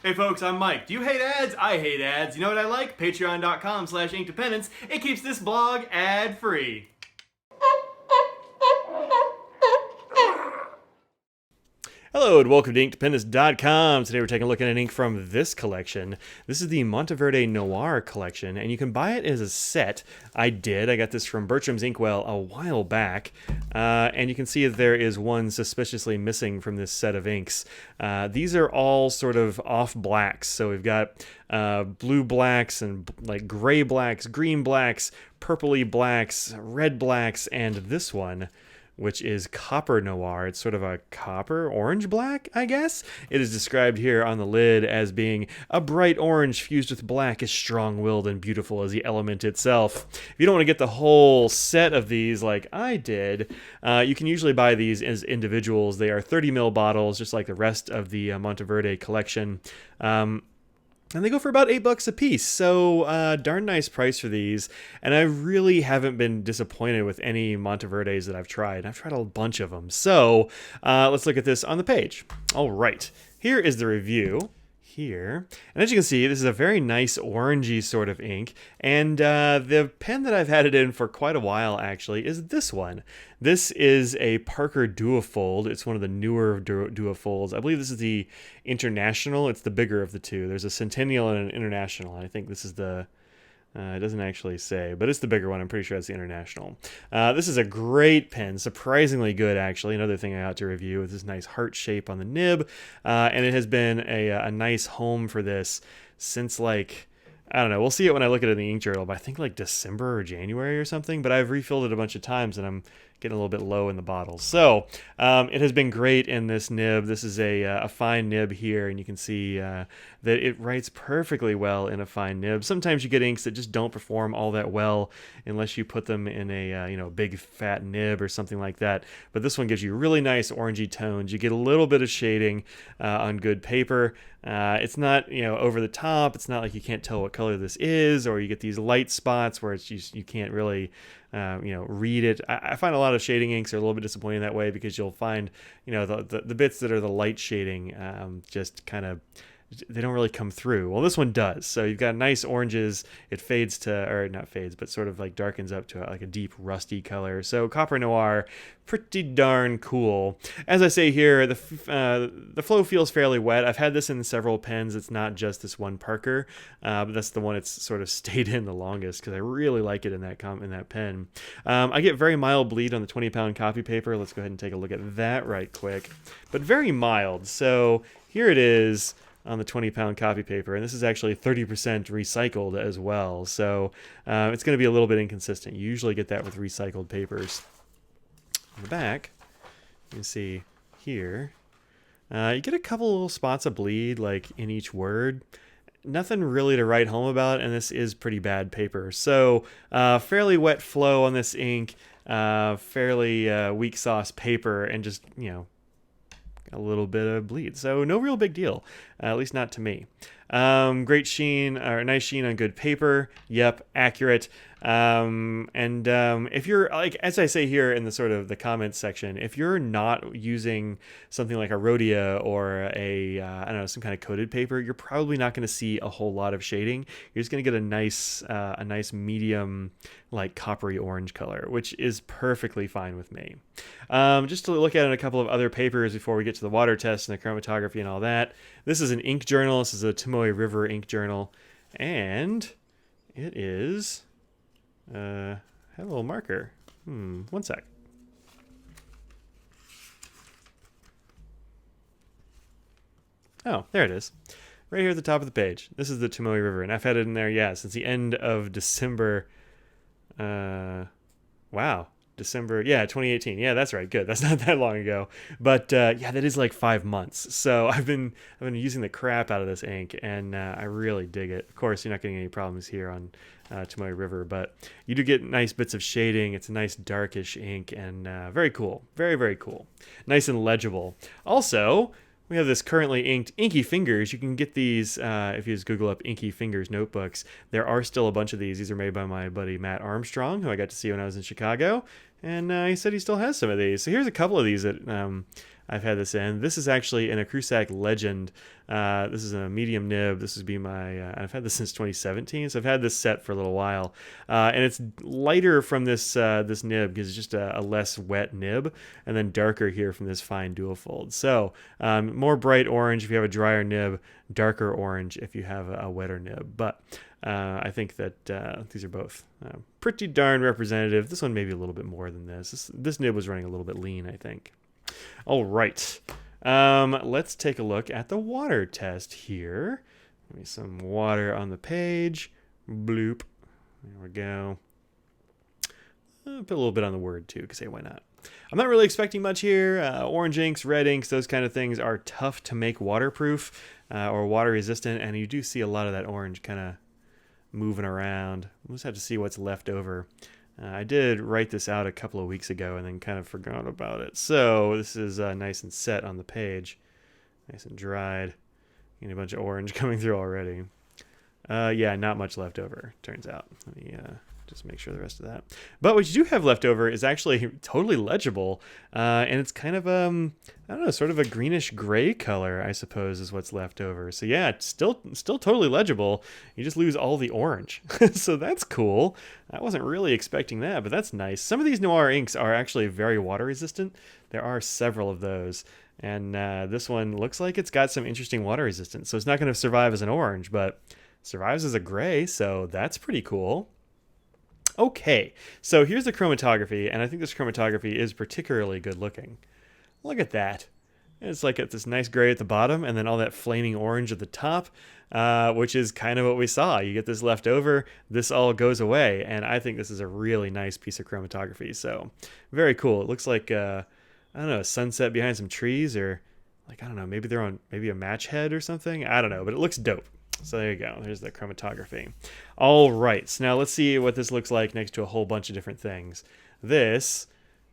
Hey folks, I'm Mike. Do you hate ads? I hate ads. You know what I like? Patreon.com/Inkdependence. It keeps this blog ad-free. Hello and welcome to InkDependence.com. Today we're taking a look at an ink from this collection. This is the Monteverde Noir collection, and you can buy it as a set. I got this from Bertram's Inkwell a while back, and you can see that there is one suspiciously missing from this set of inks. These are all sort of off blacks, so we've got blue blacks and like gray blacks, green blacks, purpley blacks, red blacks, and this one, which is Copper Noir. It's sort of a copper orange black, I guess. It is described here on the lid as being a bright orange fused with black, as strong-willed and beautiful as the element itself. If you don't want to get the whole set of these like I did, you can usually buy these as individuals. They are 30 ml bottles, just like the rest of the Monteverde collection. And they go for about $8 a piece, so darn nice price for these. And I really haven't been disappointed with any Monteverdes that I've tried. I've tried a bunch of them. So let's look at this on the page. All right, here is the review. Here, and as you can see, this is a very nice orangey sort of ink, and the pen that I've had it in for quite a while actually is this one. This is a Parker Duofold. It's one of the newer Duofolds. I believe this is the International. It's the bigger of the two. There's a Centennial and an International, and I think this is the it doesn't actually say, but it's the bigger one. I'm pretty sure it's the International. This is a great pen, surprisingly good, actually. Another thing I ought to review is this nice heart shape on the nib, and it has been a nice home for this since, like, I don't know. We'll see it when I look at it in the ink journal, but I think like December or January or something. But I've refilled it a bunch of times, and I'm getting a little bit low in the bottle. So it has been great in this nib. This is a fine nib here, and you can see that it writes perfectly well in a fine nib. Sometimes you get inks that just don't perform all that well unless you put them in a big fat nib or something like that. But this one gives you really nice orangey tones. You get a little bit of shading on good paper. It's not over the top. It's not like you can't tell what color this is, or you get these light spots where it's just, you can't really read it. I find a lot of shading inks are a little bit disappointing that way, because you'll find the bits that are the light shading just kind of, they don't really come through. Well, this one does. So you've got nice oranges. It fades to, or not fades, but sort of like darkens up to like a deep rusty color. So Copper Noir, pretty darn cool. As I say here, the flow feels fairly wet. I've had this in several pens. It's not just this one Parker, but that's the one it's sort of stayed in the longest, because I really like it in that pen. I get very mild bleed on the 20-pound copy paper. Let's go ahead and take a look at that right quick. But very mild. So here it is on the 20-pound copy paper, and this is actually 30% recycled as well, so it's going to be a little bit inconsistent. You usually get that with recycled papers. On the back, you can see here, you get a couple little spots of bleed, like in each word. Nothing really to write home about, and this is pretty bad paper. So fairly wet flow on this ink, fairly weak sauce paper, and just, a little bit of bleed. So no real big deal, at least not to me. Great sheen, or nice sheen on good paper. Yep, accurate. If you're, like, as I say here in the sort of the comments section, if you're not using something like a Rhodia or a I don't know, some kind of coated paper, you're probably not going to see a whole lot of shading. You're just going to get a nice medium, like coppery orange color, which is perfectly fine with me. Just to look at a couple of other papers before we get to the water test and the chromatography and all that. This is an ink journal. This is a Tomoe River ink journal, and it is hello marker. One sec. Oh, there it is. Right here at the top of the page. This is the Tomoe River, and I've had it in there, since the end of December. Wow. December, 2018. Yeah, that's right. Good. That's not that long ago. But that is like 5 months. So I've been using the crap out of this ink, and I really dig it. Of course, you're not getting any problems here on Tomoe River, but you do get nice bits of shading. It's a nice darkish ink, and very cool. Very, very cool. Nice and legible. Also, we have this currently inked Inky Fingers. You can get these if you just Google up Inky Fingers notebooks. There are still a bunch of these. These are made by my buddy Matt Armstrong, who I got to see when I was in Chicago. And he said he still has some of these. So here's a couple of these that I've had this in. This is actually in a Crusac Legend. This is a medium nib. This would be my, I've had this since 2017, so I've had this set for a little while. And it's lighter from this this nib because it's just a less wet nib, and then darker here from this fine dual fold. So more bright orange if you have a drier nib, darker orange if you have a wetter nib. But I think that these are both pretty darn representative. This one maybe a little bit more than this. This nib was running a little bit lean, I think. All right. Let's take a look at the water test here. Give me some water on the page. Bloop. There we go. Put a little bit on the word too, because hey, why not? I'm not really expecting much here. Orange inks, red inks, those kind of things are tough to make waterproof or water resistant, and you do see a lot of that orange kind of moving around. We'll just have to see what's left over. I did write this out a couple of weeks ago and then kind of forgot about it. So this is nice and set on the page. Nice and dried. Getting a bunch of orange coming through already. Yeah, not much left over, turns out. Let me just make sure the rest of that. But what you do have left over is actually totally legible. And it's kind of, I don't know, sort of a greenish gray color, I suppose, is what's left over. So yeah, it's still totally legible. You just lose all the orange. So that's cool. I wasn't really expecting that, but that's nice. Some of these Noir inks are actually very water resistant. There are several of those. And this one looks like it's got some interesting water resistance. So it's not going to survive as an orange, but survives as a gray. So that's pretty cool. Okay, so here's the chromatography, and I think this chromatography is particularly good looking. Look at that. It's like it's this nice gray at the bottom, and then all that flaming orange at the top, which is kind of what we saw. You get this left over, this all goes away, and I think this is a really nice piece of chromatography. So, very cool. It looks like, I don't know, a sunset behind some trees, or like, I don't know, maybe they're on maybe a match head or something. I don't know, but it looks dope. So there you go. There's the chromatography. All right. So now let's see what this looks like next to a whole bunch of different things. This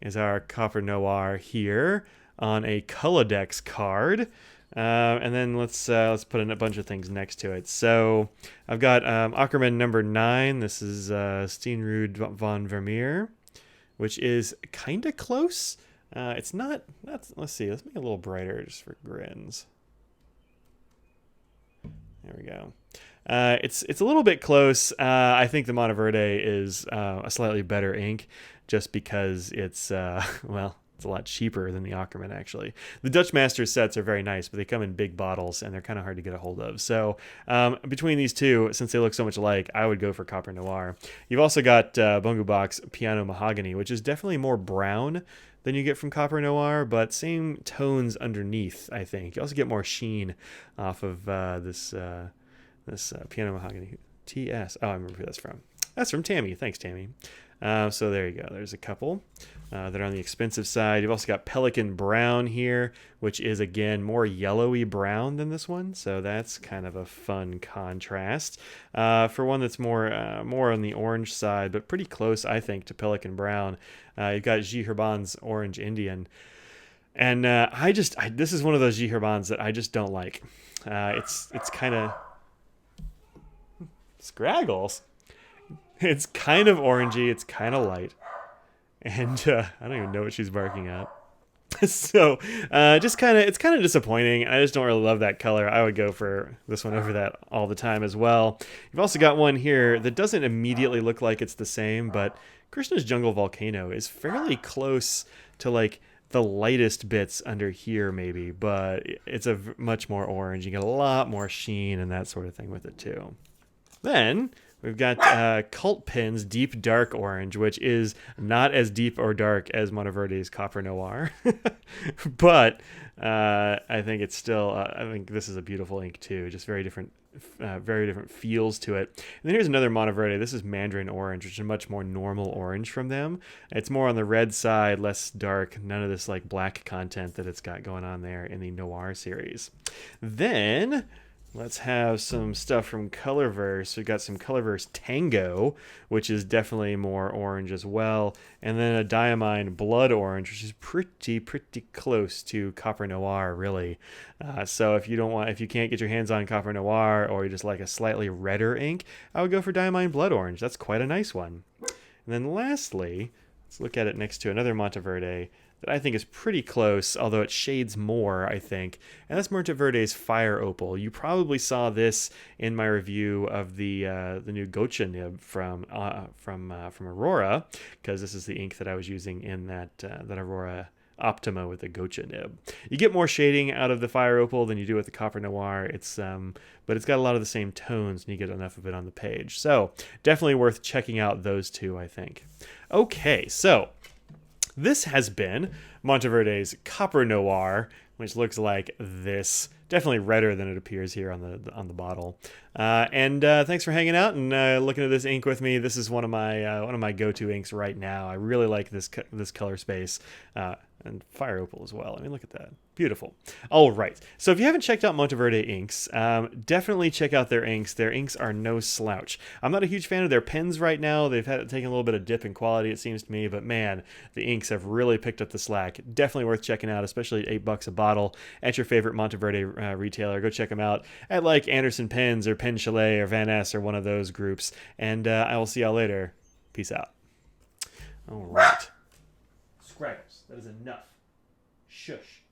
is our Copper Noir here on a Colodex card. And then let's put in a bunch of things next to it. So I've got Ackermann number 9. This is Steenrud von Vermeer, which is kind of close. It's not. Let's see. Let's make it a little brighter just for grins. There we go. It's a little bit close. I think the Monteverde is a slightly better ink just because it's, well, it's a lot cheaper than the Ackermann, actually. The Dutch Masters sets are very nice, but they come in big bottles, and they're kind of hard to get a hold of. So between these two, since they look so much alike, I would go for Copper Noir. You've also got Bungu Box Piano Mahogany, which is definitely more brown than you get from Copper Noir, but same tones underneath, I think. You also get more sheen off of this Piano Mahogany. TS. Oh, I remember who that's from. That's from Tammy. Thanks, Tammy. So there you go. There's a couple that are on the expensive side. You've also got Pelican Brown here, which is, again, more yellowy brown than this one. So that's kind of a fun contrast. For one that's more on the orange side, but pretty close, I think, to Pelican Brown. You've got G. Herbon's Orange Indian. And this is one of those G. Herbons that I just don't like. It's kind of scraggles. It's kind of orangey. It's kind of light. And I don't even know what she's barking at. So it's kind of disappointing. I just don't really love that color. I would go for this one over that all the time as well. You've also got one here that doesn't immediately look like it's the same, but Krishna's Jungle Volcano is fairly close to like the lightest bits under here maybe, but it's a much more orange. You get a lot more sheen and that sort of thing with it too. Then we've got Cult Pen's Deep Dark Orange, which is not as deep or dark as Monteverde's Copper Noir. But I think it's still, I think this is a beautiful ink too. Just very different feels to it. And then here's another Monteverde. This is Mandarin Orange, which is a much more normal orange from them. It's more on the red side, less dark. None of this like black content that it's got going on there in the Noir series. Then let's have some stuff from Colorverse. We've got some Colorverse Tango, which is definitely more orange as well. And then a Diamine Blood Orange, which is pretty close to Copper Noir, really. So if you can't get your hands on Copper Noir, or you just like a slightly redder ink, I would go for Diamine Blood Orange. That's quite a nice one. And then lastly, let's look at it next to another Monteverde. that I think is pretty close, although it shades more, I think. And that's Monteverde's Fire Opal. You probably saw this in my review of the new Gotcha nib from Aurora, because this is the ink that I was using in that Aurora Optima with the Gotcha nib. You get more shading out of the Fire Opal than you do with the Copper Noir. But it's got a lot of the same tones, and you get enough of it on the page. So definitely worth checking out those two, I think. Okay, so this has been Monteverde's Copper Noir, which looks like this. Definitely redder than it appears here on the bottle. And thanks for hanging out and looking at this ink with me. This is one of my go-to inks right now. I really like this color space. And Fire Opal as well. I mean, look at that. Beautiful. All right. So if you haven't checked out Monteverde inks, definitely check out their inks. Their inks are no slouch. I'm not a huge fan of their pens right now. They've taken a little bit of dip in quality, it seems to me. But man, the inks have really picked up the slack. Definitely worth checking out, especially at $8 a bottle at your favorite Monteverde retailer. Go check them out at like Anderson Pens or Pen Chalet or Van Ness or one of those groups. And I will see y'all later. Peace out. All right. Scraggles. That is enough. Shush.